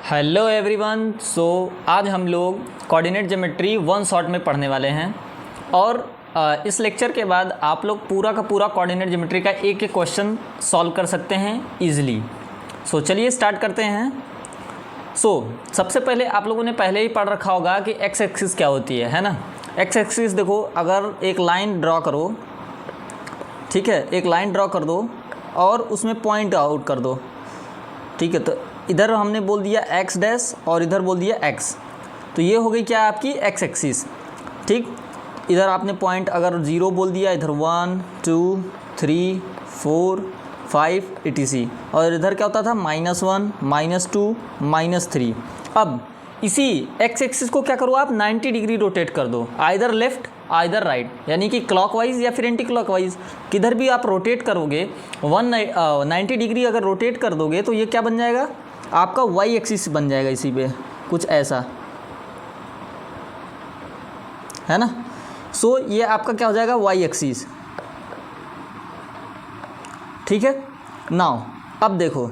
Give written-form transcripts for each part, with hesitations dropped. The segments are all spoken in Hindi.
Hello everyone. आज हम लोग कोऑर्डिनेट ज्योमेट्री वन शॉट में पढ़ने वाले हैं और इस लेक्चर के बाद आप लोग पूरा का पूरा कोऑर्डिनेट ज्योमेट्री का एक एक क्वेश्चन सॉल्व कर सकते हैं इजीली। चलिए स्टार्ट करते हैं। सबसे पहले आप लोगों ने पहले ही पढ़ रखा होगा कि एक्स एक्सिस क्या होती है ना। एक्स एक्सिस देखो, अगर एक लाइन ड्रॉ करो, ठीक है, एक लाइन ड्रॉ कर दो और उसमें पॉइंट आउट कर दो, ठीक है। तो इधर हमने बोल दिया एक्स डैश और इधर बोल दिया एक्स, तो ये हो गई क्या आपकी एक्स एक्सिस, ठीक। इधर आपने पॉइंट अगर 0 बोल दिया, इधर 1 2 3 4 5 etc, और इधर क्या होता था -1 -2 -3। अब इसी एक्स एक्सिस को क्या करो आप 90 डिग्री रोटेट कर दो, आइदर लेफ्ट आइदर राइट, यानी कि क्लॉकवाइज या फिर एंटी क्लॉकवाइज, किधर भी आप रोटेट करोगे 90 डिग्री अगर रोटेट कर दोगे तो ये क्या बन जाएगा आपका वाई एक्सिस बन जाएगा, इसी पे कुछ ऐसा है ना। ये आपका क्या हो जाएगा वाई एक्सिस, ठीक है। नाउ अब देखो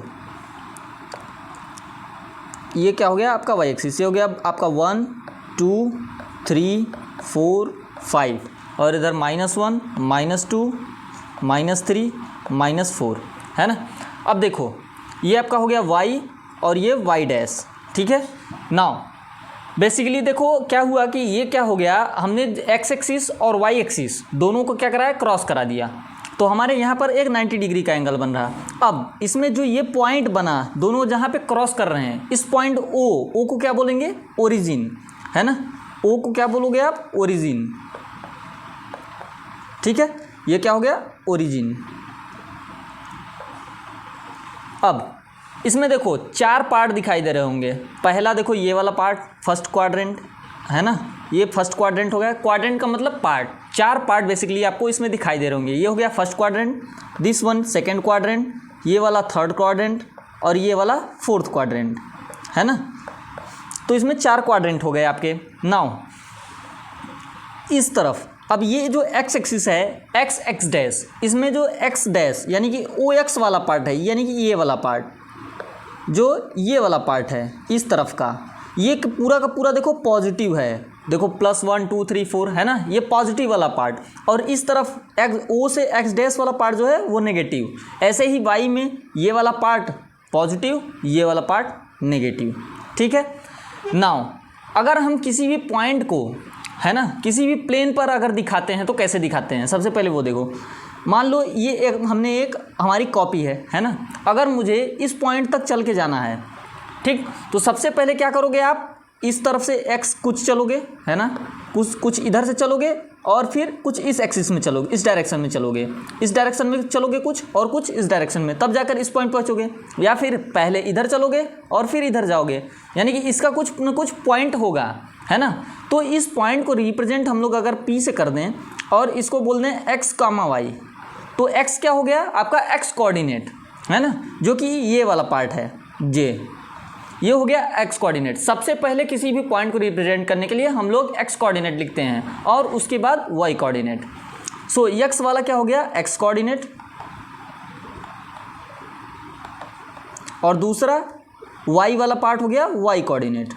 ये क्या हो गया आपका वाई एक्सिस, ये हो गया आपका 1 2 3 4 5 और इधर -1 -2 -3 -4 है ना। अब देखो ये आपका हो गया y और ये y डैश, ठीक है। नाउ बेसिकली देखो क्या हुआ कि ये क्या हो गया, हमने x एक्सिस और y एक्सिस दोनों को क्या कराया, क्रॉस करा दिया, तो हमारे यहाँ पर एक 90 डिग्री का एंगल बन रहा। अब इसमें जो ये पॉइंट बना, दोनों जहाँ पे क्रॉस कर रहे हैं, इस पॉइंट O को क्या बोलेंगे, ओरिजिन, है ना। O को क्या बोलोगे आप, ओरिजिन, ठीक है। ये क्या हो गया ओरिजिन। अब इसमें देखो 4 पार्ट दिखाई दे रहे होंगे। पहला देखो ये वाला पार्ट फर्स्ट क्वाड्रेंट है ना, ये फर्स्ट क्वाड्रेंट हो गया। क्वाड्रेंट का मतलब पार्ट, 4 पार्ट बेसिकली आपको इसमें दिखाई दे रहे होंगे। ये हो गया first quadrant, this one second quadrant, ये वाला थर्ड क्वाड्रेंट और ये वाला फोर्थ क्वाड्रेंट, है ना। तो इसमें 4 क्वाड्रेंट हो गए आपके। नाउ इस तरफ अब ये जो एक्स एक्सिस है एक्स एक्स डैश, इसमें जो एक्स डैश यानी कि ओ एक्स वाला पार्ट है, यानी कि ये वाला पार्ट, जो ये वाला पार्ट है इस तरफ का, ये पूरा का पूरा देखो पॉजिटिव है, देखो +1 2 3 4 है ना, ये पॉजिटिव वाला पार्ट, और इस तरफ एक्स ओ से एक्स डैश वाला पार्ट जो है वो नेगेटिव। ऐसे ही वाई में ये वाला पार्ट पॉजिटिव, ये वाला पार्ट नेगेटिव, ठीक है। नाउ अगर हम किसी भी पॉइंट को, है ना, किसी भी प्लेन पर अगर दिखाते हैं तो कैसे दिखाते हैं, सबसे पहले वो देखो। मान लो ये हमने एक हमारी कॉपी है ना, अगर मुझे इस पॉइंट तक चल के जाना है, ठीक, तो सबसे पहले क्या करोगे आप, इस तरफ से एक्स कुछ चलोगे, है ना, कुछ इधर से चलोगे और फिर कुछ इस एक्सिस में चलोगे, इस डायरेक्शन में चलोगे, इस डायरेक्शन में चलोगे कुछ और कुछ इस डायरेक्शन में, तब जाकर इस पॉइंट पहुंचोगे। या फिर पहले इधर चलोगे और फिर इधर जाओगे, यानी कि इसका कुछ न कुछ पॉइंट होगा, है ना। तो इस पॉइंट को रिप्रेजेंट हम लोग अगर P से कर दें और इसको बोल दें x, y, तो x क्या हो गया आपका x कोऑर्डिनेट, है ना, जो कि ये वाला पार्ट है J, ये हो गया x कोऑर्डिनेट। सबसे पहले किसी भी पॉइंट को रिप्रेजेंट करने के लिए हम लोग x कोऑर्डिनेट लिखते हैं और उसके बाद y कोऑर्डिनेट। x वाला क्या हो गया x कोऑर्डिनेट, और दूसरा y वाला पार्ट हो गया y कोऑर्डिनेट,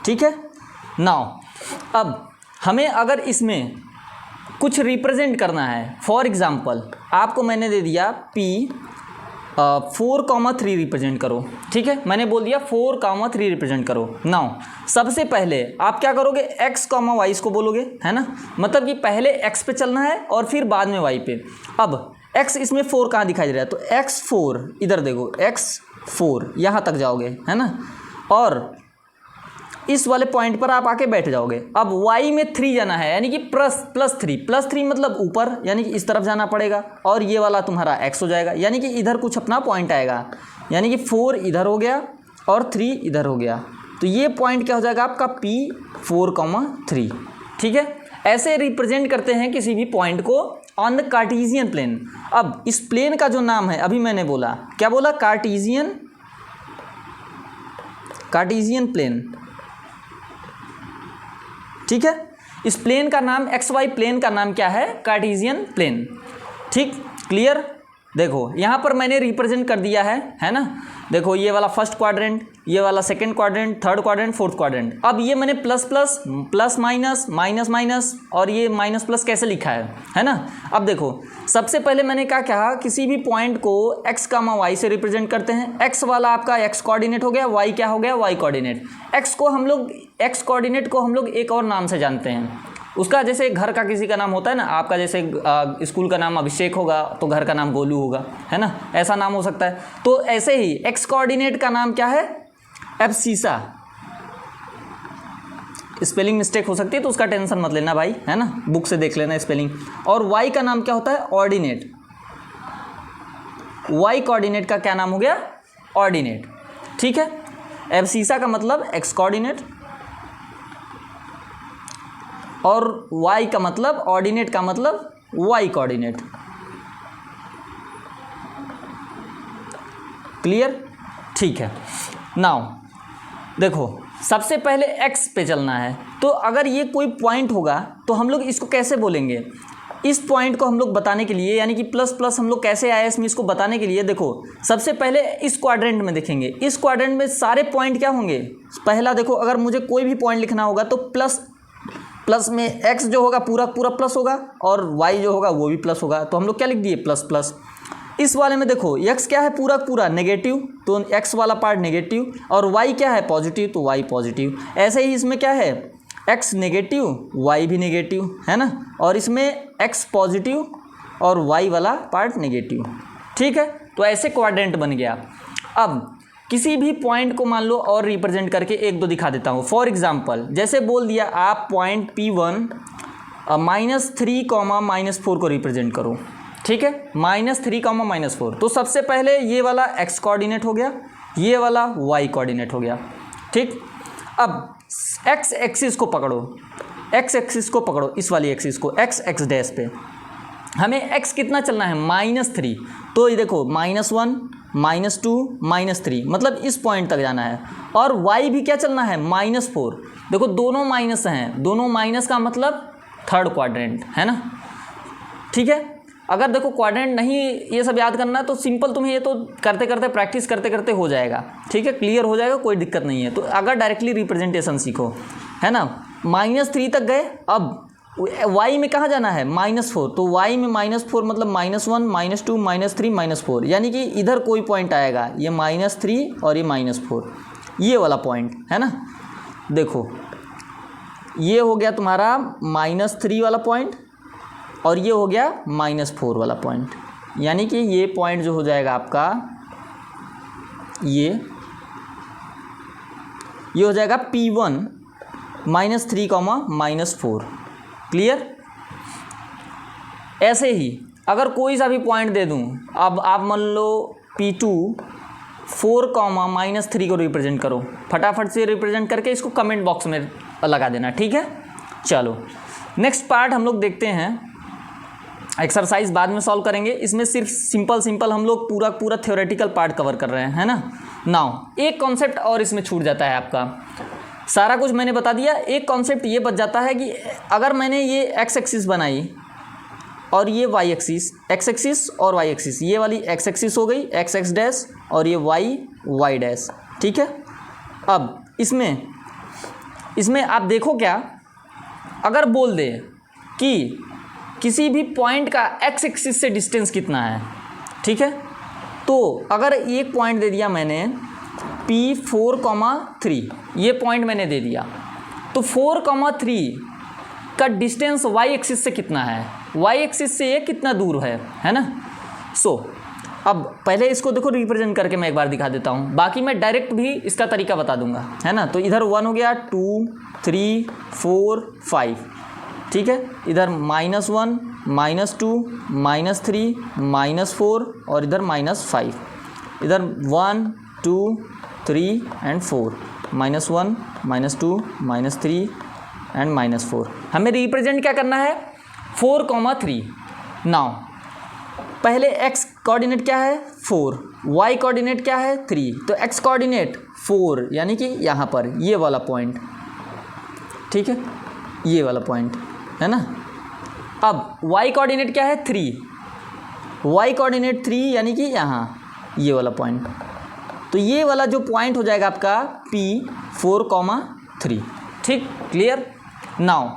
ठीक है। नाउ अब हमें अगर इसमें कुछ रिप्रेजेंट करना है, फॉर एग्जांपल आपको मैंने दे दिया P 4,3 रिप्रेजेंट करो, ठीक है, मैंने बोल दिया 4,3 रिप्रेजेंट करो। नाउ सबसे पहले आप क्या करोगे, x, y इसको बोलोगे, है ना, मतलब कि पहले x पे चलना है और फिर बाद में y पे। अब x इसमें 4 कहाँ दिखाई दे रहा है, तो x4 इधर देखो, x4 यहाँ तक जाओगे, है ना, और इस वाले पॉइंट पर आप आके बैठ जाओगे। अब y में 3 जाना है, यानी कि +3 मतलब ऊपर, यानी कि इस तरफ जाना पड़ेगा, और ये वाला तुम्हारा x हो जाएगा, यानी कि इधर कुछ अपना पॉइंट आएगा, यानी कि 4 इधर हो गया और 3 इधर हो गया, तो ये पॉइंट क्या हो जाएगा आपका P 4,3, ठीक है। ऐसे रिप्रेजेंट करते हैं किसी भी पॉइंट को ऑन द कार्टेशियन प्लेन। अब इस प्लेन का जो नाम है, अभी मैंने बोला, क्या बोला, कार्टेशियन प्लेन, ठीक है। इस प्लेन का नाम XY प्लेन का नाम क्या है, कार्टेशियन प्लेन, ठीक, क्लियर। देखो यहाँ पर मैंने रिप्रेजेंट कर दिया है ना। देखो ये वाला फर्स्ट क्वाड्रेंट, ये वाला second quadrant, third quadrant, fourth quadrant. अब ये मैंने plus plus, plus minus, minus minus और ये माइनस प्लस कैसे लिखा है ना। अब देखो सबसे पहले मैंने क्या कहा, किसी भी पॉइंट को x कामा वाई से रिप्रेजेंट करते हैं। x वाला आपका x कोऑर्डिनेट हो गया, y क्या हो गया, y कोऑर्डिनेट। x कोऑर्डिनेट को हम लोग एक और नाम से जानते हैं, उसका जैसे घर का किसी का नाम होता है ना, आपका जैसे स्कूल का नाम अभिषेक होगा तो घर का नाम गोलू होगा, है ना, ऐसा नाम हो सकता है। तो ऐसे ही x कोऑर्डिनेट का नाम क्या है, एब्सिसा। स्पेलिंग मिस्टेक हो सकती है तो उसका टेंशन मत लेना भाई, है ना, बुक से देख लेना स्पेलिंग। और y का नाम क्या होता है, ऑर्डिनेट। y कोऑर्डिनेट का क्या नाम हो गया, ऑर्डिनेट। ठीक है, एब्सिसा का मतलब x कोऑर्डिनेट और y का मतलब, ऑर्डिनेट का मतलब y कोऑर्डिनेट। क्लियर, ठीक है। नाउ देखो सबसे पहले x पे चलना है, तो अगर ये कोई पॉइंट होगा तो हम लोग इसको कैसे बोलेंगे, इस पॉइंट को हम लोग बताने के लिए, यानी कि प्लस प्लस हम लोग कैसे आए इसमें, इसको बताने के लिए देखो सबसे पहले इस क्वाड्रेंट में देखेंगे। इस क्वाड्रेंट में सारे पॉइंट क्या होंगे, पहला देखो अगर मुझे कोई भी पॉइंट लिखना होगा तो प्लस में x जो होगा पूरा पूरा प्लस होगा और y जो होगा वो भी प्लस होगा, तो हम लोग क्या लिख दिए, प्लस प्लस। इस वाले में देखो x क्या है, पूरा पूरा नेगेटिव, तो x वाला पार्ट नेगेटिव, और y क्या है, पॉजिटिव, तो y पॉजिटिव। ऐसे ही इसमें क्या है, x नेगेटिव, y भी नेगेटिव, है ना, और इसमें x पॉजिटिव और y वाला पार्ट नेगेटिव। ठीक है, तो ऐसे क्वाड्रेंट बन गया। अब किसी भी पॉइंट को मान लो और रिप्रेजेंट करके एक दो दिखा देता हूँ। फॉर एग्जांपल जैसे बोल दिया आप पॉइंट P1 -3, -4 को रिप्रेजेंट करो। ठीक है, -3, -4, तो सबसे पहले ये वाला x कोऑर्डिनेट हो गया, ये वाला y कोऑर्डिनेट हो गया। ठीक, अब x एक्सिस को पकड़ो, x एक्सिस को पकड़ो, इस वाली एक्सिस को, x डैश पे हमें x कितना चलना है, -3, तो ये देखो -1, -2, -3, मतलब इस पॉइंट तक जाना है। और y भी क्या चलना है, -4। देखो दोनों माइनस हैं, दोनों माइनस का मतलब थर्ड क्वाड्रेंट, है ना। ठीक है, अगर देखो क्वाड्रेंट नहीं ये सब याद करना है तो सिंपल तुम्हें ये तो करते करते प्रैक्टिस करते करते हो जाएगा। ठीक है, क्लियर हो जाएगा, कोई दिक्कत नहीं है। तो अगर डायरेक्टली रिप्रेजेंटेशन सीखो, है ना, -3 तक गए, अब y में कहाँ जाना है, -4, तो y में -4 मतलब -1, -2, -3, -4, यानी कि इधर कोई पॉइंट आएगा, ये -3 और ये -4, ये वाला पॉइंट, है ना। देखो ये हो गया तुम्हारा -3 वाला पॉइंट और ये हो गया -4 वाला पॉइंट, यानी कि ये पॉइंट जो हो जाएगा आपका, ये हो जाएगा P1 -3, -4। क्लियर। ऐसे ही अगर कोई सा भी पॉइंट दे दूं, अब आप मान लो P2 4, -3 को रिप्रेजेंट करो, फटाफट से रिप्रेजेंट करके इसको कमेंट बॉक्स में लगा देना। ठीक है, चलो नेक्स्ट पार्ट हम लोग देखते हैं। एक्सरसाइज बाद में सॉल्व करेंगे, इसमें सिर्फ सिंपल हम लोग पूरा थ्योरेटिकल पार्ट कवर कर रहे हैं, है ना। नाउ एक कॉन्सेप्ट और इसमें छूट जाता है आपका, सारा कुछ मैंने बता दिया, एक कॉन्सेप्ट ये बच जाता है कि अगर मैंने ये x एक्सिस बनाई और ये y एक्सिस, x एक्सिस और y एक्सिस, ये वाली x एक्सिस हो गई, x डैश, और ये y डैश। ठीक है, अब इसमें आप देखो क्या, अगर बोल दे कि किसी भी पॉइंट का x एक्सिस से डिस्टेंस कितना है, ठीक है, तो अगर एक पॉइंट दे दिया मैंने P4, 3, ये पॉइंट मैंने दे दिया, तो 4, 3 का डिस्टेंस y एक्सिस से कितना है, y एक्सिस से ये कितना दूर है ना। सो अब पहले इसको देखो रिप्रेजेंट करके मैं एक बार दिखा देता हूँ, बाकी मैं डायरेक्ट भी इसका तरीका बता दूंगा, है ना। तो इधर 1 हो गया, 2, 3, 4, 5, ठीक है, इधर -1, -2, -3, -4 और इधर -5, इधर 1, 2, 3 एंड 4, -1, -2, -3 एंड -4। हमें रिप्रेजेंट क्या करना है, 4, 3। नाउ पहले x कोऑर्डिनेट क्या है, 4, y कोऑर्डिनेट क्या है, 3, तो x कोऑर्डिनेट 4 यानी कि यहाँ पर ये वाला पॉइंट, ठीक है, ये वाला पॉइंट, है ना। अब y कोऑर्डिनेट क्या है, 3, वाई कोऑर्डिनेट 3 यानी कि यहाँ ये वाला पॉइंट, तो ये वाला जो पॉइंट हो जाएगा आपका P4,3। ठीक, क्लियर। नाउ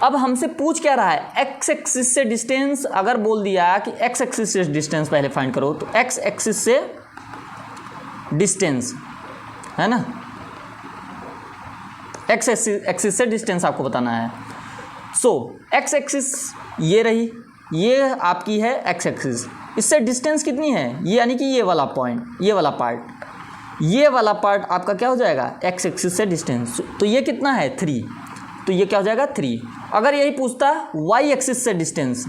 अब हमसे पूछ क्या रहा है, एक्स एक्सिस से डिस्टेंस अगर बोल दिया कि एक्स एक्सिस से डिस्टेंस पहले फाइंड करो, तो एक्स एक्सिस से डिस्टेंस है ना, एक्स एक्सिस से डिस्टेंस आपको बताना है। सो एक्स एक्सिस ये रही, ये आपकी है एक्स एक्सिस, इससे डिस्टेंस कितनी है, ये यानी कि ये वाला पॉइंट, ये वाला पार्ट, ये वाला पार्ट आपका क्या हो जाएगा, एक्स एक्सिस से डिस्टेंस। तो ये कितना है 3, तो ये क्या हो जाएगा 3। अगर यही पूछता वाई एक्सिस से डिस्टेंस,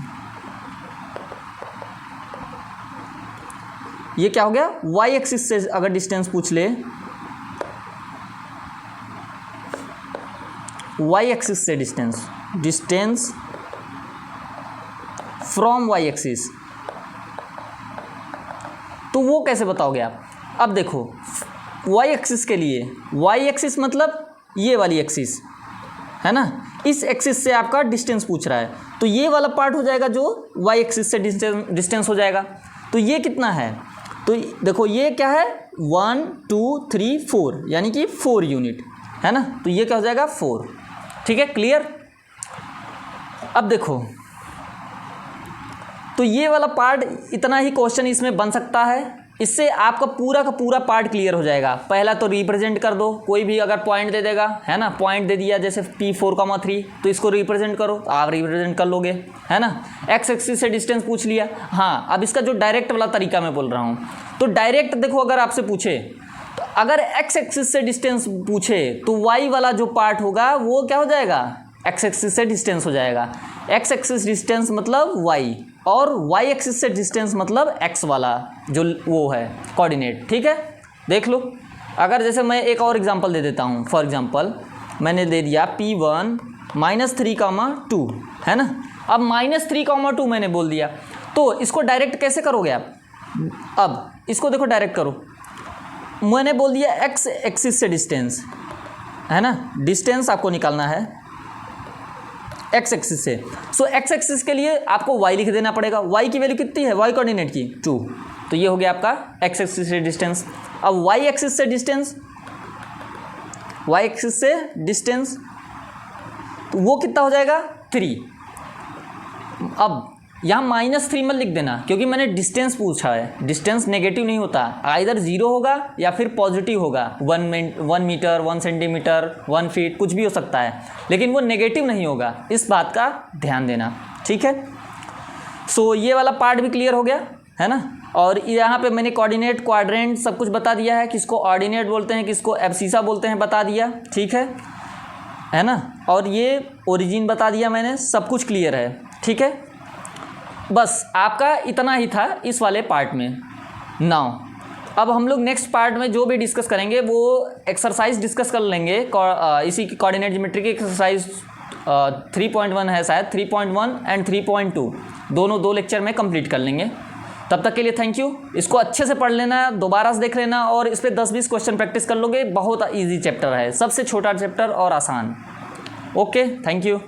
ये क्या हो गया, वाई एक्सिस से अगर डिस्टेंस पूछ ले, वाई एक्सिस से डिस्टेंस फ्रॉम वाई एक्सिस, तो वो कैसे बताओगे आप। अब देखो वाई एक्सिस के लिए, वाई एक्सिस मतलब ये वाली एक्सिस है ना, इस एक्सिस से आपका डिस्टेंस पूछ रहा है, तो ये वाला पार्ट हो जाएगा जो वाई एक्सिस से डिस्टेंस हो जाएगा। तो ये कितना है, तो देखो ये क्या है 1 2 3 4 यानी कि 4 यूनिट है ना, तो ये क्या हो जाएगा 4। ठीक है, क्लियर। अब देखो तो ये वाला पार्ट, इतना ही क्वेश्चन इसमें बन सकता है, इससे आपका पूरा का पूरा पार्ट क्लियर हो जाएगा। पहला तो रिप्रेजेंट कर दो, कोई भी अगर पॉइंट दे देगा है ना, पॉइंट दे दिया जैसे P4,3, तो इसको रिप्रेजेंट करो, तो आप रिप्रेजेंट कर लोगे है ना। एक्स एक्सिस से डिस्टेंस पूछ लिया। हाँ, अब इसका जो डायरेक्ट वाला तरीका मैं बोल रहा हूँ, तो डायरेक्ट देखो अगर आपसे पूछे, तो अगर एक्स एक्सिस से डिस्टेंस पूछे तो वाई वाला जो पार्ट होगा वो क्या हो जाएगा, एक्स एक्सिस से डिस्टेंस हो जाएगा। एक्स एक्सिस डिस्टेंस मतलब वाई, और वाई एक्सिस से डिस्टेंस मतलब एक्स वाला जो वो है कोऑर्डिनेट। ठीक है, देख लो। अगर जैसे मैं एक और एग्जांपल दे देता हूँ, फॉर एग्जांपल मैंने दे दिया P1 -3,2 है ना। अब -3,2 मैंने बोल दिया, तो इसको डायरेक्ट कैसे करोगे आप। अब इसको देखो डायरेक्ट करो, मैंने बोल दिया एक्स एक्सिस से डिस्टेंस है ना, डिस्टेंस आपको निकालना है एक्स एक्सिस से। सो एक्स एक्सिस के लिए आपको y लिख देना पड़ेगा। y की वैल्यू कितनी है, y कोऑर्डिनेट की 2, तो ये हो गया आपका एक्स एक्सिस से डिस्टेंस। अब y एक्सिस से डिस्टेंस, y एक्सिस से डिस्टेंस तो वो कितना हो जाएगा 3। अब यहाँ -3 मत लिख देना, क्योंकि मैंने डिस्टेंस पूछा है, डिस्टेंस नेगेटिव नहीं होता, आइदर 0 होगा या फिर पॉजिटिव होगा। 1 मीटर 1 सेंटीमीटर 1 फीट कुछ भी हो सकता है, लेकिन वो नेगेटिव नहीं होगा, इस बात का ध्यान देना। ठीक है, सो ये वाला पार्ट भी क्लियर हो गया है ना। और यहाँ पे मैंने कोऑर्डिनेट, क्वाड्रेंट सब कुछ बता दिया है, किसको ऑर्डिनेट बोलते हैं, किसको एब्सिसा बोलते हैं, बता दिया। ठीक है ना। और ये ओरिजिन बता दिया मैंने, सब कुछ क्लियर है। ठीक है, बस आपका इतना ही था इस वाले पार्ट में। नाउ अब हम लोग नेक्स्ट पार्ट में जो भी डिस्कस करेंगे वो एक्सरसाइज डिस्कस कर लेंगे, इसी की कोऑर्डिनेट ज्योमेट्री की एक्सरसाइज 3.1 है शायद, 3.1 एंड 3.2 दोनों 2 लेक्चर में कंप्लीट कर लेंगे। तब तक के लिए थैंक यू। इसको अच्छे से पढ़ लेना, दोबारा से देख लेना, और इस पर 10-20 क्वेश्चन प्रैक्टिस कर लोगे। बहुत ईजी चैप्टर है, सबसे छोटा चैप्टर और आसान। Okay, thank you.